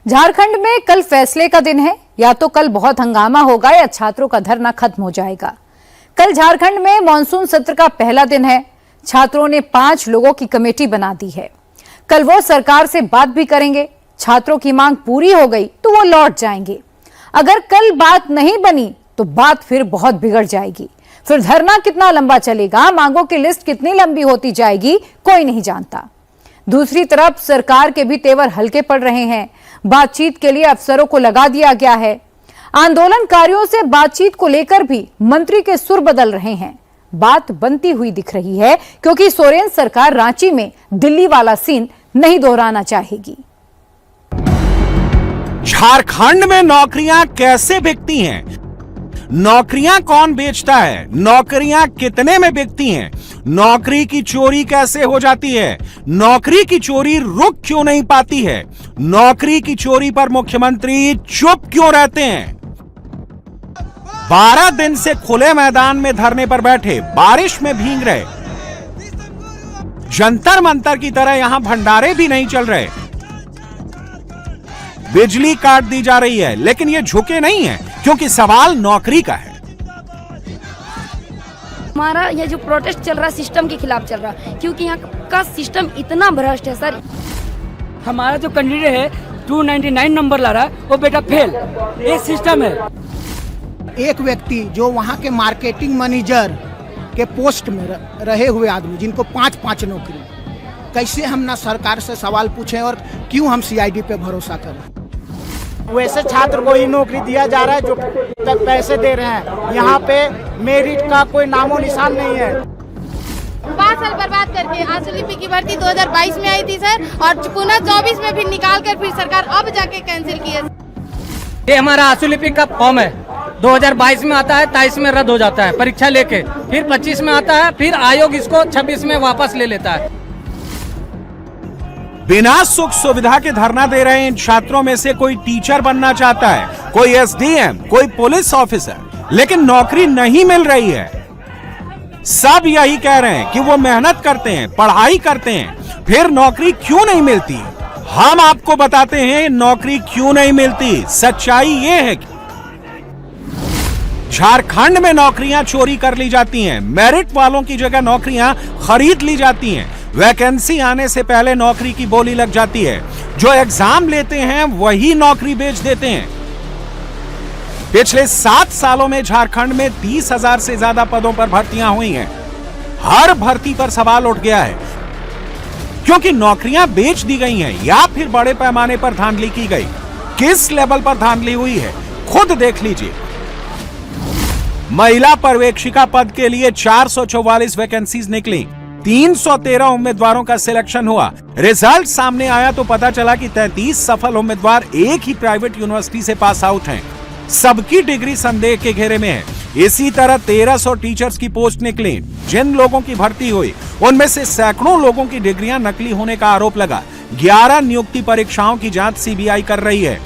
झारखंड में कल फैसले का दिन है। या तो कल बहुत हंगामा होगा या छात्रों का धरना खत्म हो जाएगा। कल झारखंड में मॉनसून सत्र का पहला दिन है। छात्रों ने 5 लोगों की कमेटी बना दी है। कल वो सरकार से बात भी करेंगे। छात्रों की मांग पूरी हो गई तो वो लौट जाएंगे। अगर कल बात नहीं बनी तो बात फिर बहुत बिगड़ जाएगी। फिर धरना कितना लंबा चलेगा, मांगों की लिस्ट कितनी लंबी होती जाएगी, कोई नहीं जानता। दूसरी तरफ सरकार के भी तेवर हल्के पड़ रहे हैं। बातचीत के लिए अफसरों को लगा दिया गया है। आंदोलनकारियों से बातचीत को लेकर भी मंत्री के सुर बदल रहे हैं। बात बनती हुई दिख रही है क्योंकि सोरेन सरकार रांची में दिल्ली वाला सीन नहीं दोहराना चाहेगी। झारखंड में नौकरियां कैसे बिकती हैं? नौकरियां कौन बेचता है? नौकरियां कितने में बिकती हैं? नौकरी की चोरी कैसे हो जाती है? नौकरी की चोरी रुक क्यों नहीं पाती है? नौकरी की चोरी पर मुख्यमंत्री चुप क्यों रहते हैं? 12 दिन से खुले मैदान में धरने पर बैठे, बारिश में भीग रहे, जंतर मंतर की तरह यहां भंडारे भी नहीं चल रहे, बिजली काट दी जा रही है, लेकिन ये झुके नहीं है क्योंकि सवाल नौकरी का है। हमारा ये जो प्रोटेस्ट चल रहा है सिस्टम के खिलाफ चल रहा है, क्योंकि यहाँ का सिस्टम इतना भ्रष्ट है सर। हमारा जो कैंडिडेट है 299 नंबर ला रहा है, वो बेटा फेल। ये सिस्टम है। एक व्यक्ति जो वहाँ के मार्केटिंग मैनेजर के पोस्ट में रहे हुए आदमी, जिनको 5-5 नौकरी, कैसे हम ना सरकार से सवाल पूछें और क्यों हम सीआईडी पे भरोसा करें? वैसे छात्र को ही नौकरी दिया जा रहा है जो तक पैसे दे रहे हैं। यहाँ पे मेरिट का कोई नामो निशान नहीं है। 5 साल बर्बाद करके आशुलिपि की भर्ती 2022 में आई थी सर, और पुनः 24 में फिर निकाल कर फिर सरकार अब जाके कैंसिल की है। ये हमारा आशुलिपि का फॉर्म है, 2022 में आता है, 23 में रद्द हो जाता है परीक्षा लेके, फिर 25 में आता है, फिर आयोग इसको 26 में वापस ले लेता है। बिना सुख सुविधा के धरना दे रहे इन छात्रों में से कोई टीचर बनना चाहता है, कोई एसडीएम, कोई पुलिस ऑफिसर, लेकिन नौकरी नहीं मिल रही है। सब यही कह रहे हैं कि वो मेहनत करते हैं, पढ़ाई करते हैं, फिर नौकरी क्यों नहीं मिलती। हम आपको बताते हैं नौकरी क्यों नहीं मिलती। सच्चाई ये है कि झारखंड में नौकरियां चोरी कर ली जाती हैं। मेरिट वालों की जगह नौकरियां खरीद ली जाती हैं। वैकेंसी आने से पहले नौकरी की बोली लग जाती है। जो एग्जाम लेते हैं वही नौकरी बेच देते हैं। पिछले 7 सालों में झारखंड में 30,000 से ज्यादा पदों पर भर्तियां हुई हैं। हर भर्ती पर सवाल उठ गया है क्योंकि नौकरियां बेच दी गई हैं या फिर बड़े पैमाने पर धांधली की गई। किस लेवल पर धांधली हुई है खुद देख लीजिए। महिला पर्यवेक्षिका पद के लिए 444 वैकेंसीज निकली। 313 उम्मीदवारों का सिलेक्शन हुआ। रिजल्ट सामने आया तो पता चला कि 33 सफल उम्मीदवार एक ही प्राइवेट यूनिवर्सिटी से पास आउट हैं। सबकी डिग्री संदेह के घेरे में है। इसी तरह 1300 टीचर्स की पोस्ट निकली। जिन लोगों की भर्ती हुई उनमें से सैकड़ों लोगों की डिग्रियां नकली होने का आरोप लगा। 11 नियुक्ति परीक्षाओं की जांच सीबीआई कर रही है।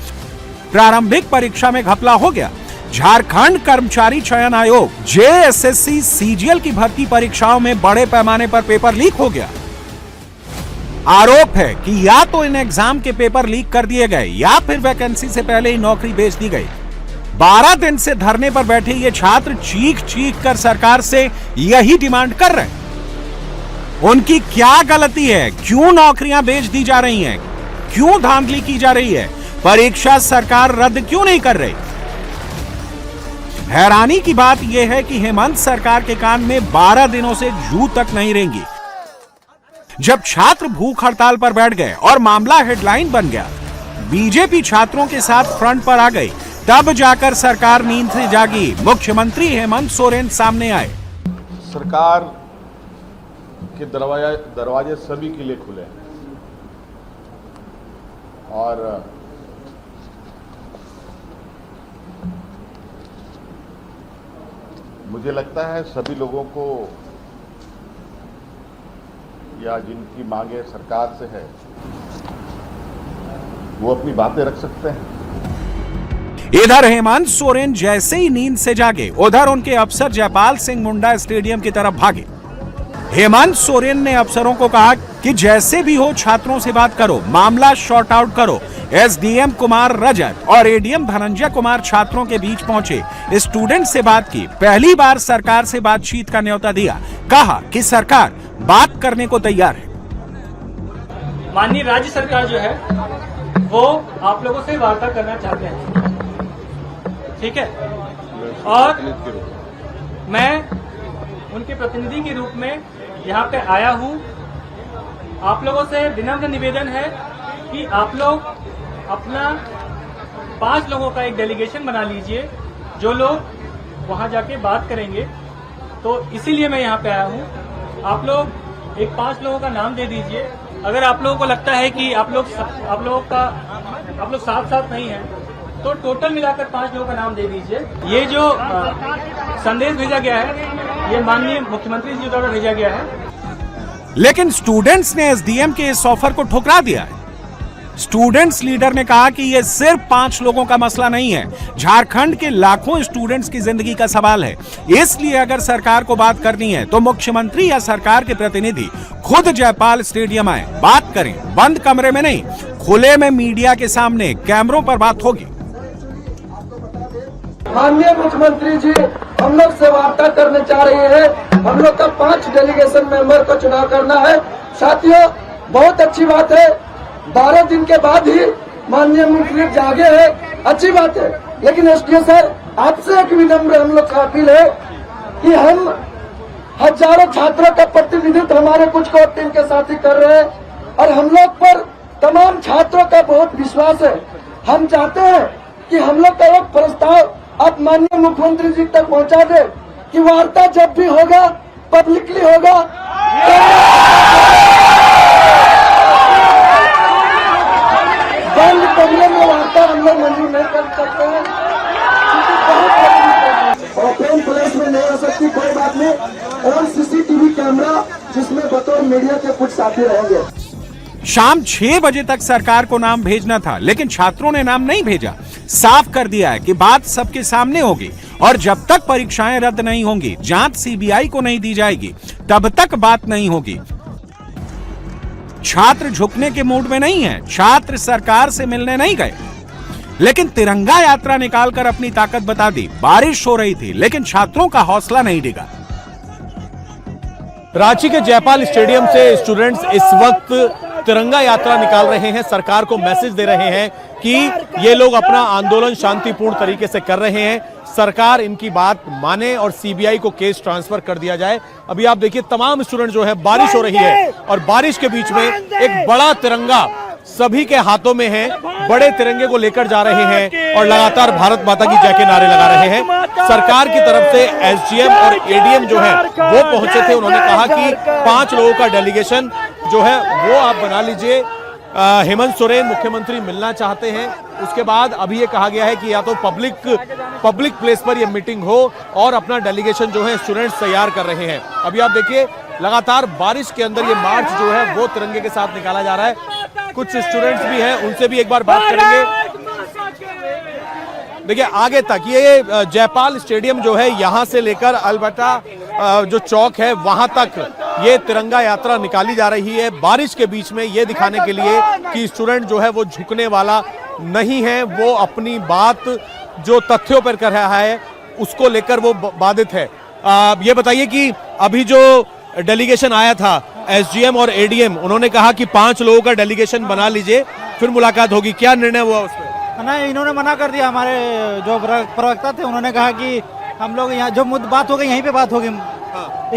प्रारंभिक परीक्षा में घपला हो गया। झारखंड कर्मचारी चयन आयोग जेएसएससी सीजीएल की भर्ती परीक्षाओं में बड़े पैमाने पर पेपर लीक हो गया। आरोप है कि या तो इन एग्जाम के पेपर लीक कर दिए गए या फिर वैकेंसी से पहले ही नौकरी बेच दी गई। 12 दिन से धरने पर बैठे ये छात्र चीख चीख कर सरकार से यही डिमांड कर रहे हैं। उनकी क्या गलती है? क्यों नौकरियां बेच दी जा रही हैं? क्यों धांधली की जा रही है? परीक्षा सरकार रद्द क्यों नहीं कर रही? हैरानी की बात यह है कि हेमंत सरकार के कान में 12 दिनों से जू तक नहीं रेंगी। जब छात्र भूख हड़ताल पर बैठ गए और मामला हेडलाइन बन गया, बीजेपी छात्रों के साथ फ्रंट पर आ गई, तब जाकर सरकार नींद से जागी। मुख्यमंत्री हेमंत सोरेन सामने आए। सरकार के दरवाजे सभी के लिए खुले हैं और मुझे लगता है सभी लोगों को या जिनकी मांगे सरकार से है वो अपनी बातें रख सकते हैं। इधर हेमंत सोरेन जैसे ही नींद से जागे, उधर उनके अफसर जयपाल सिंह मुंडा स्टेडियम की तरफ भागे। हेमंत सोरेन ने अफसरों को कहा कि जैसे भी हो छात्रों से बात करो, मामला शॉर्ट आउट करो। एसडीएम कुमार रजत और एडीएम धनंजय कुमार छात्रों के बीच पहुंचे, स्टूडेंट से बात की, पहली बार सरकार से बातचीत का न्योता दिया, कहा कि सरकार बात करने को तैयार है। माननीय राज्य सरकार जो है वो आप लोगों से वार्ता करना चाहते हैं, ठीक है, और मैं उनके प्रतिनिधि के रूप में यहाँ पे आया हूँ। आप लोगों से विनम्र निवेदन है कि आप लोग अपना 5 लोगों का एक डेलीगेशन बना लीजिए, जो लोग वहाँ जाके बात करेंगे। तो इसीलिए मैं यहाँ पे आया हूँ। आप लोग एक 5 लोगों का नाम दे दीजिए। अगर आप लोगों को लगता है कि आप लोग साथ नहीं हैं, तो टोटल मिलाकर 5 लोगों का नाम दे दीजिए। ये जो संदेश भेजा गया है, ये माननीय मुख्यमंत्री जी द्वारा भेजा गया है। लेकिन स्टूडेंट्स ने एसडीएम के इस ऑफर को ठुकरा दिया है। स्टूडेंट्स लीडर ने कहा कि यह सिर्फ 5 लोगों का मसला नहीं है, झारखंड के लाखों स्टूडेंट्स की जिंदगी का सवाल है। इसलिए अगर सरकार को बात करनी है तो मुख्यमंत्री या सरकार के प्रतिनिधि खुद जयपाल स्टेडियम आए, बात करें, बंद कमरे में नहीं, खुले में मीडिया के सामने कैमरों पर बात होगी। माननीय मुख्यमंत्री जी हम लोग से वार्ता करने चाह रहे हैं। हम लोग का 5 डेलीगेशन मेंबर का चुनाव करना है। साथियों, बहुत अच्छी बात है, 12 दिन के बाद ही माननीय मुख्यमंत्री जागे हैं, अच्छी बात है। लेकिन एसडीओ सर, आपसे एक विनम्र हम लोग का अपील है कि हम हजारों छात्रों का प्रतिनिधित्व हमारे कुछ कोर टीम के साथ ही कर रहे हैं और हम लोग पर तमाम छात्रों का बहुत विश्वास है। हम चाहते हैं कि हम लोग का एक प्रस्ताव आप माननीय मुख्यमंत्री जी तक पहुंचा दे कि वार्ता जब भी होगा पब्लिकली होगा। बंद कमरे में वार्ता हम लोग मंजूर नहीं कर सकते हैं, ओपन प्लेस में नहीं हो सकती, कोई बात नहीं। और सीसीटीवी कैमरा जिसमें बतौर मीडिया के कुछ साथी रहेंगे। शाम 6 बजे तक सरकार को नाम भेजना था, लेकिन छात्रों ने नाम नहीं भेजा। साफ कर दिया है कि बात सबके सामने होगी और जब तक परीक्षाएं रद्द नहीं होंगी, जांच सीबीआई को नहीं दी जाएगी, तब तक बात नहीं होगी। छात्र झुकने के मूड में नहीं है, छात्र सरकार से मिलने नहीं गए, लेकिन तिरंगा यात्रा निकालकर अपनी ताकत बता दी। बारिश हो रही थी, लेकिन छात्रों का हौसला नहीं डिगा। रांची के जयपाल स्टेडियम से स्टूडेंट्स इस वक्त तिरंगा यात्रा निकाल रहे हैं, सरकार को मैसेज दे रहे हैं कि ये लोग अपना आंदोलन शांतिपूर्ण तरीके से कर रहे हैं, सरकार इनकी बात माने और सीबीआई को केस ट्रांसफर कर दिया जाए। अभी आप देखिए तमाम स्टूडेंट जो है, बारिश हो रही है और बारिश के बीच में एक बड़ा तिरंगा सभी के हाथों में है, बड़े तिरंगे को लेकर जा रहे हैं और लगातार भारत माता की जय के नारे लगा रहे हैं। सरकार की तरफ से एसडीएम और एडीएम जो है वो पहुंचे थे, उन्होंने कहा कि 5 लोगों का डेलीगेशन जो है वो आप बना लीजिए। हेमंत सोरेन मुख्यमंत्री मिलना चाहते हैं। उसके बाद अभी ये कहा गया है कि या तो पब्लिक प्लेस पर ये मीटिंग हो और अपना डेलीगेशन जो है स्टूडेंट्स तैयार कर रहे हैं। अभी आप देखिए लगातार बारिश के अंदर ये मार्च जो है वो तिरंगे के साथ निकाला जा रहा है। कुछ स्टूडेंट्स भी हैं, उनसे भी एक बार बात करेंगे। देखिए आगे तक ये जयपाल स्टेडियम जो है यहाँ से लेकर अलबट्टा जो चौक है वहां तक ये तिरंगा यात्रा निकाली जा रही है, बारिश के बीच में ये दिखाने के लिए कि स्टूडेंट जो है वो झुकने वाला नहीं है, वो अपनी बात जो तथ्यों पर कर रहा है उसको लेकर वो बाधित है। ये बताइए कि अभी जो डेलीगेशन आया था एसडीएम और एडीएम, उन्होंने कहा कि 5 लोगों का डेलीगेशन बना लीजिए, फिर मुलाकात होगी, क्या निर्णय हुआ उसमें? नहीं, इन्होंने मना कर दिया। हमारे जो प्रवक्ता थे उन्होंने कहा कि हम लोग यहाँ जो बात होगी यहीं पे बात होगी,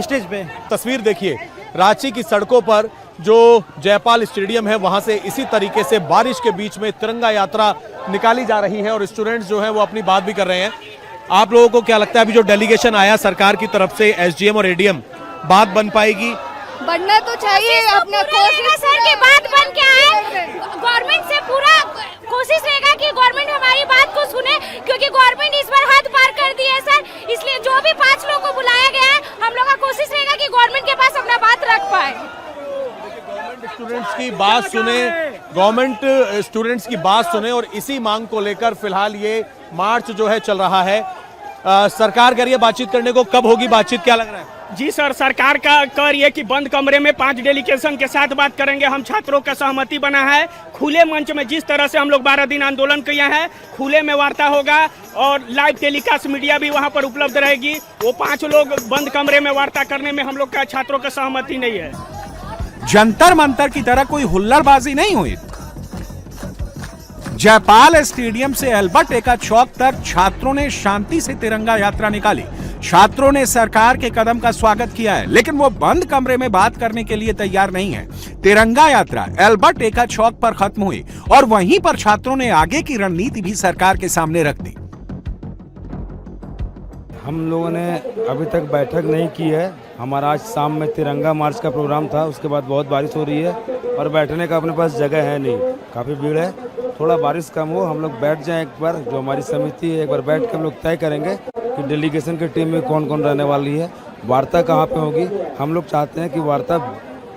स्टेज पे। तस्वीर देखिए रांची की सड़कों पर जो जयपाल स्टेडियम है वहां से इसी तरीके से बारिश के बीच में तिरंगा यात्रा निकाली जा रही है और स्टूडेंट्स जो है वो अपनी बात भी कर रहे हैं। आप लोगों को क्या लगता है अभी जो डेलीगेशन आया सरकार की तरफ से एसडीएम और एडीएम, बात बन पाएगी? बनना तो चाहिए, अपने कोशिश सर की बात बन के आए। गवर्नमेंट से पूरा कोशिश रहेगा कि गवर्नमेंट हमारी बात को सुने, क्योंकि गवर्नमेंट इस बार हद पार कर दी है सर। इसलिए जो भी 5 लोगों को बुलाया गया है, हम लोग का कोशिश रहेगा कि गवर्नमेंट के पास अपना बात रख पाए। गवर्नमेंट स्टूडेंट्स की बात सुने, गवर्नमेंट स्टूडेंट्स की बात सुने और इसी मांग को लेकर फिलहाल ये मार्च जो है चल रहा है। सरकार कह रही है बातचीत करने को, कब होगी बातचीत, क्या लग रहा है? जी सर, सरकार का कार्य कि बंद कमरे में 5 डेलीगेशन के साथ बात करेंगे। हम छात्रों का सहमति बना है। खुले मंच में जिस तरह से हम लोग 12 दिन आंदोलन किया है, खुले में वार्ता होगा और लाइव टेलीकास्ट मीडिया भी वहां पर उपलब्ध रहेगी। वो 5 लोग बंद कमरे में वार्ता करने में हम लोग का छात्रों का सहमति नहीं है। जंतर मंतर की तरह कोई हुल्लड़बाजी नहीं हुई। जयपाल स्टेडियम से अल्बर्ट एक्का चौक तक छात्रों ने शांति से तिरंगा यात्रा निकाली। छात्रों ने सरकार के कदम का स्वागत किया है, लेकिन वो बंद कमरे में बात करने के लिए तैयार नहीं है। तिरंगा यात्रा अल्बर्ट एक्का चौक पर खत्म हुई और वहीं पर छात्रों ने आगे की रणनीति भी सरकार के सामने रख दी। हम लोगों ने अभी तक बैठक नहीं की है। हमारा आज शाम में तिरंगा मार्च का प्रोग्राम था, उसके बाद बहुत बारिश हो रही है और बैठने का अपने पास जगह है नहीं, काफ़ी भीड़ है। थोड़ा बारिश कम हो, हम लोग बैठ जाएं एक बार, जो हमारी समिति है एक बार बैठ के हम लोग तय करेंगे कि डेलीगेशन की टीम में कौन कौन रहने वाली है, वार्ता कहाँ पे होगी। हम लोग चाहते हैं कि वार्ता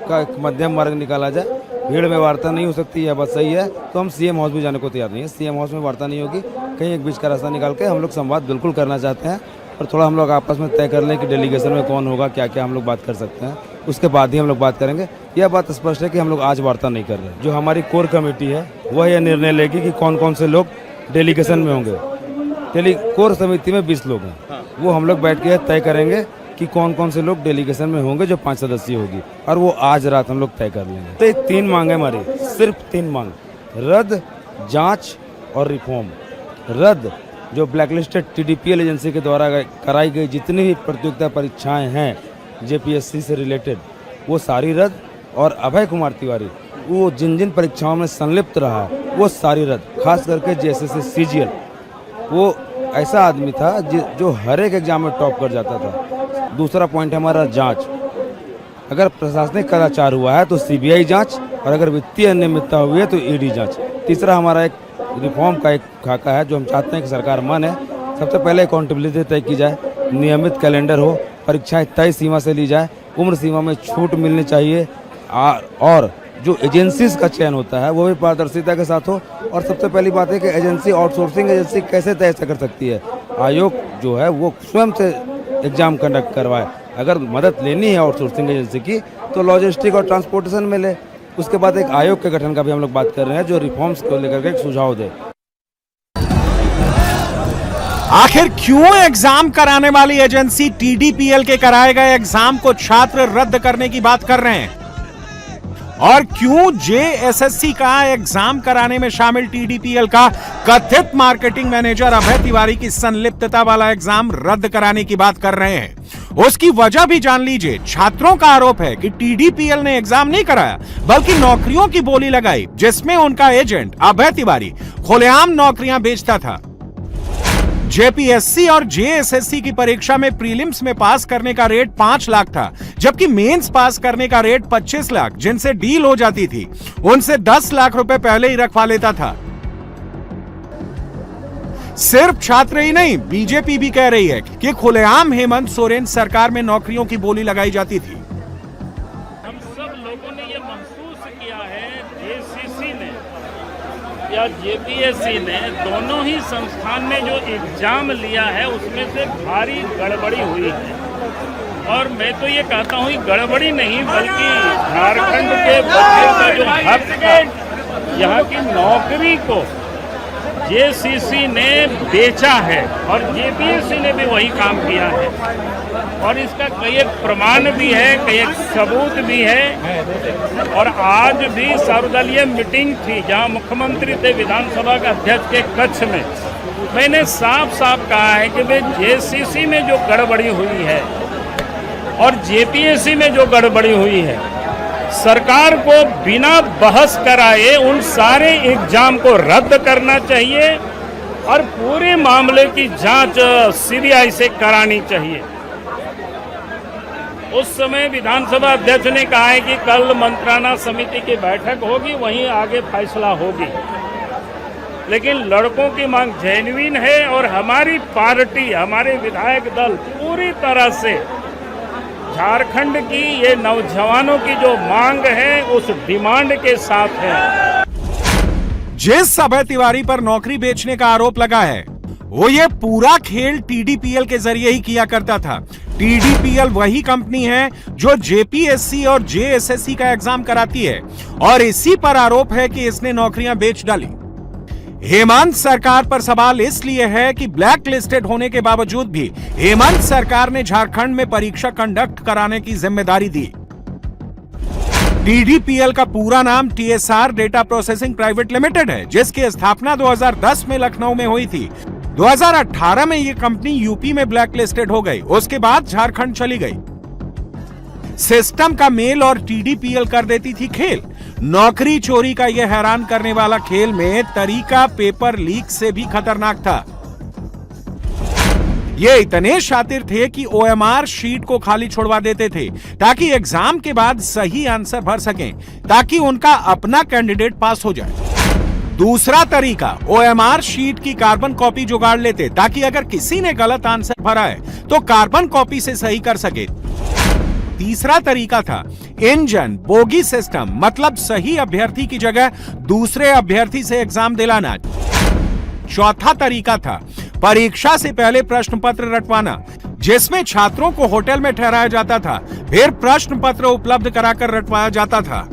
का एक मध्यम मार्ग निकाला जाए। भीड़ में वार्ता नहीं हो सकती है, बस सही है तो हम सीएम हाउस भी जाने को तैयार नहीं है। सीएम हाउस में वार्ता नहीं होगी, कहीं एक बीच का रास्ता निकाल के हम लोग संवाद बिल्कुल करना चाहते हैं। और थोड़ा हम लोग आपस में तय कर लें कि डेलीगेशन में कौन होगा, क्या क्या हम लोग बात कर सकते हैं, उसके बाद ही हम लोग बात करेंगे। यह बात स्पष्ट है कि हम लोग आज वार्ता नहीं कर रहे। जो हमारी कोर कमेटी है वह यह निर्णय लेगी कि कौन कौन से लोग डेलीगेशन में होंगे। कोर समिति में 20 लोग हैं, वो हम लोग बैठ के तय करेंगे कि कौन कौन से लोग डेलीगेशन में होंगे, जो 5 सदस्यीय होगी, और वो आज रात हम लोग तय कर लेंगे। तो 3 मांग है हमारी, सिर्फ 3 मांग: रद्द, जांच और रिफॉर्म। रद्द, जो ब्लैकलिस्टेड TDPL एजेंसी के द्वारा कराई गई जितनी भी प्रतियोगिता परीक्षाएं हैं JPSC से रिलेटेड, वो सारी रद्द। और अभय कुमार तिवारी, वो जिन जिन परीक्षाओं में संलिप्त रहा है वो सारी रद्द। खास करके JSS CGL, वो ऐसा आदमी था जो हर एक एग्जाम में टॉप कर जाता था। दूसरा पॉइंट है हमारा जांच। अगर प्रशासनिक कदाचार हुआ है तो CBI जांच, और अगर वित्तीय अनियमितता हुई है तो ED जांच। तीसरा हमारा एक रिफॉर्म का एक खाका है जो हम चाहते हैं कि सरकार माने। सबसे पहले अकाउंटेबिलिटी तय की जाए, नियमित कैलेंडर हो, परीक्षाएं तय सीमा से ली जाए, उम्र सीमा में छूट मिलनी चाहिए, और जो एजेंसीज का चयन होता है वो भी पारदर्शिता के साथ हो। और सबसे पहली बात है कि एजेंसी, आउटसोर्सिंग एजेंसी कैसे तय कर सकती है। आयोग जो है वो स्वयं से एग्जाम कंडक्ट करवाए। अगर मदद लेनी है आउटसोर्सिंग एजेंसी की तो लॉजिस्टिक और ट्रांसपोर्टेशन में ले। उसके बाद एक आयोग के गठन का भी हम लोग बात कर रहे हैं जो रिफॉर्म्स को लेकर के एक सुझाव दे। आखिर क्यों एग्जाम कराने वाली एजेंसी TDPL के कराए गए एग्जाम को छात्र रद्द करने की बात कर रहे हैं, और क्यों JSSC का एग्जाम कराने में शामिल TDPL का कथित मार्केटिंग मैनेजर अभय तिवारी की संलिप्तता वाला एग्जाम रद्द कराने की बात कर रहे हैं, उसकी वजह भी जान लीजिए। छात्रों का आरोप है कि TDPL ने एग्जाम नहीं कराया बल्कि नौकरियों की बोली लगाई, जिसमें उनका एजेंट अभय तिवारी खुलेआम नौकरियां बेचता था। JPSC और JSSC की परीक्षा में प्रीलिम्स में पास करने का रेट 5 लाख था, जबकि मेंस पास करने का रेट 25 लाख, जिनसे डील हो जाती थी उनसे 10 लाख रुपए पहले ही रखवा लेता था। सिर्फ छात्र ही नहीं, बीजेपी भी कह रही है कि खुलेआम हेमंत सोरेन सरकार में नौकरियों की बोली लगाई जाती थी। हम सब लोगों ने ये महसूस किया है, JCC ने या JPSC ने, दोनों ही संस्थान ने जो एग्जाम लिया है उसमें से भारी गड़बड़ी हुई है। और मैं तो ये कहता हूँ गड़बड़ी नहीं बल्कि झारखंड के बच्चे का जो हक है, यहाँ की नौकरी को JCC ने बेचा है और JPSC ने भी वही काम किया है। और इसका कई एक प्रमाण भी है, कई एक सबूत भी है। और आज भी सर्वदलीय मीटिंग थी जहां मुख्यमंत्री थे विधानसभा का अध्यक्ष के कक्ष में। मैंने साफ साफ कहा है कि भाई JCC में जो गड़बड़ी हुई है और JPSC में जो गड़बड़ी हुई है, सरकार को बिना बहस कराए उन सारे एग्जाम को रद्द करना चाहिए और पूरे मामले की जांच CBI से करानी चाहिए। उस समय विधानसभा अध्यक्ष ने कहा है कि कल मंत्राना समिति की बैठक होगी, वहीं आगे फैसला होगी। लेकिन लड़कों की मांग जेन्युइन है और हमारी पार्टी, हमारे विधायक दल पूरी तरह से झारखंड की ये नौजवानों की जो मांग है उस डिमांड के साथ है। जिस अभय तिवारी पर नौकरी बेचने का आरोप लगा है वो ये पूरा खेल टीडीपीएल के जरिए ही किया करता था। टीडीपीएल वही कंपनी है जो जेपीएससी और जेएसएससी का एग्जाम कराती है और इसी पर आरोप है कि इसने नौकरियां बेच डाली। हेमंत सरकार पर सवाल इसलिए है कि ब्लैक लिस्टेड होने के बावजूद भी हेमंत सरकार ने झारखंड में परीक्षा कंडक्ट कराने की जिम्मेदारी दी। टीडीपीएल का पूरा नाम TSR data processing private limited है, जिसकी स्थापना 2010 में लखनऊ में हुई थी। 2018 में यह कंपनी यूपी में ब्लैक लिस्टेड हो गई, उसके बाद झारखंड चली गई। सिस्टम का मेल और टीडीपीएल कर देती थी खेल। नौकरी चोरी का यह हैरान करने वाला खेल में तरीका पेपर लीक से भी खतरनाक था। ये इतने शातिर थे कि ओएमआर शीट को खाली छुड़वा देते थे ताकि एग्जाम के बाद सही आंसर भर सकें, ताकि उनका अपना कैंडिडेट पास हो जाए। दूसरा तरीका, ओएमआर शीट की कार्बन कॉपी जुगाड़ लेते ताकि अगर किसी ने गलत आंसर भरा है तो कार्बन कॉपी से सही कर सके। तीसरा तरीका था इंजन बोगी सिस्टम, मतलब सही अभ्यर्थी की जगह दूसरे अभ्यर्थी से एग्जाम दिलाना। चौथा तरीका था परीक्षा से पहले प्रश्न पत्र रटवाना, जिसमें छात्रों को होटल में ठहराया जाता था, फिर प्रश्न पत्र उपलब्ध कराकर रटवाया जाता था।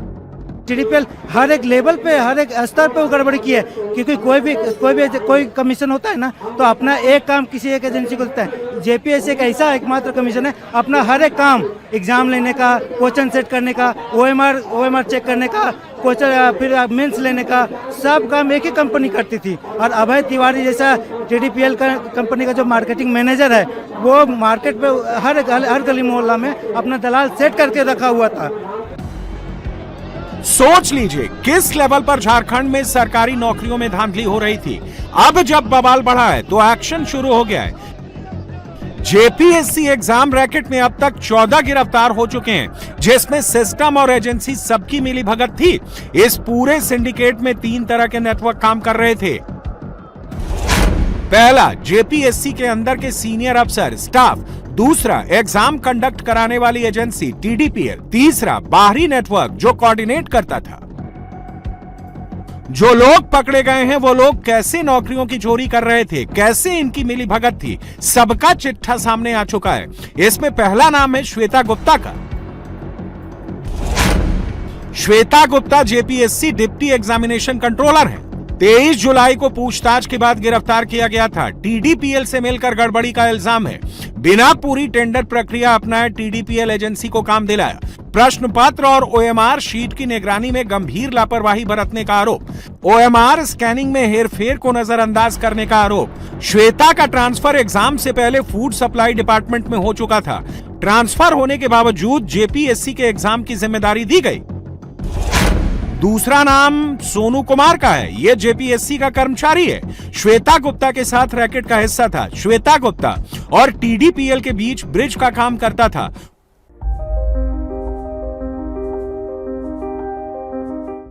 टीडीपीएल हर एक लेवल पे, हर एक स्तर पे गड़बड़ी की है, क्योंकि कोई कमीशन होता है ना तो अपना एक काम किसी एक एजेंसी को देता है। जेपीएससी एक ऐसा एकमात्र कमीशन है, अपना हर एक काम एग्जाम लेने का, क्वेश्चन सेट करने का, ओएमआर चेक करने का, क्वेश्चन फिर मेंस लेने का, सब काम एक ही कंपनी करती थी। और अभय तिवारी जैसा टीडीपीएल का कंपनी का जो मार्केटिंग मैनेजर है, वो मार्केट पे हर गली मोहल्ला में अपना दलाल सेट करके रखा हुआ था। सोच लीजिए किस लेवल पर झारखंड में सरकारी नौकरियों में धांधली हो रही थी। अब जब बवाल बढ़ा है तो एक्शन शुरू हो गया है। जेपीएससी एग्जाम रैकेट में अब तक 14 गिरफ्तार हो चुके हैं, जिसमें सिस्टम और एजेंसी सबकी मिलीभगत थी। इस पूरे सिंडिकेट में 3 तरह के नेटवर्क काम कर रहे थे। पहला, जेपीएससी के अंदर के सीनियर अफसर स्टाफ। दूसरा, एग्जाम कंडक्ट कराने वाली एजेंसी टीडीपीएल। तीसरा, बाहरी नेटवर्क जो कोऑर्डिनेट करता था। जो लोग पकड़े गए हैं वो लोग कैसे नौकरियों की चोरी कर रहे थे, कैसे इनकी मिलीभगत थी, सबका चिट्ठा सामने आ चुका है। इसमें पहला नाम है श्वेता गुप्ता का। Shweta Gupta JPSC deputy examination controller है। 23 जुलाई को पूछताछ के बाद गिरफ्तार किया गया था। टीडीपीएल से मिलकर गड़बड़ी का इल्जाम है। बिना पूरी टेंडर प्रक्रिया अपनाए टीडीपीएल एजेंसी को काम दिलाया। प्रश्न पत्र और ओएमआर शीट की निगरानी में गंभीर लापरवाही बरतने का आरोप। ओएमआर स्कैनिंग में हेरफेर को नजरअंदाज करने का आरोप। श्वेता का ट्रांसफर एग्जाम से पहले फूड सप्लाई डिपार्टमेंट में हो चुका था। ट्रांसफर होने के बावजूद जेपीएससी के एग्जाम की जिम्मेदारी दी गई। दूसरा नाम सोनू कुमार का है। यह जेपीएससी का कर्मचारी है। श्वेता गुप्ता के साथ रैकेट का हिस्सा था। श्वेता गुप्ता और टीडीपीएल के बीच ब्रिज का काम करता था।